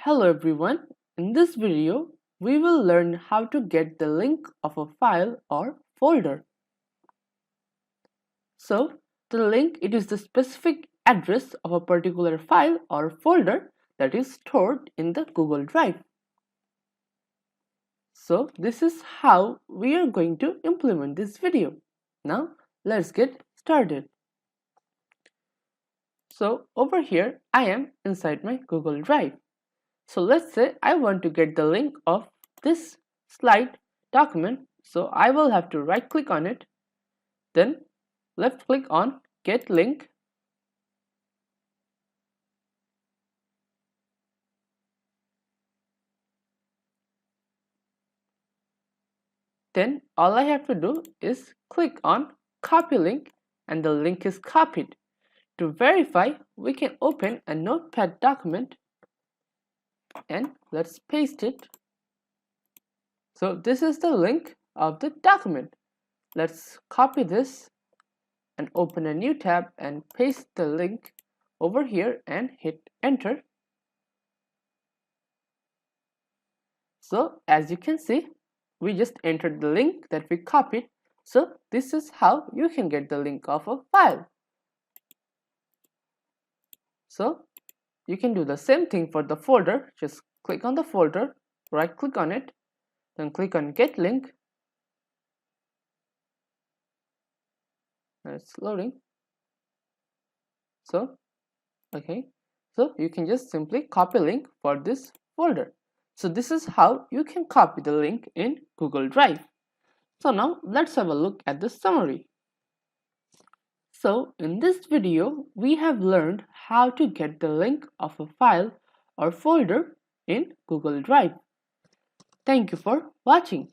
Hello everyone, in this video we will learn how to get the link of a file or folder. So the link, it is the specific address of a particular file or folder that is stored in the Google Drive. So this is how we are going to implement this video. Now let's get started. So over here I am inside my Google Drive. So let's say I want to get the link of this slide document. So I will have to right click on it, then left click on get link. Then all I have to do is click on copy link and the link is copied. To verify, we can open a notepad document and let's paste it. So this is the link of the document. Let's copy this and open a new tab and paste the link over here and hit enter. So as you can see, we just entered the link that we copied. So this is how you can get the link of a file. So you can do the same thing for the folder. Just click on the folder, right click on it, then click on get link. It's loading. So you can just simply copy link for this folder. So this is how you can copy the link in Google Drive. So now let's have a look at the summary. So in this video, we have learned how to get the link of a file or folder in Google Drive. Thank you for watching.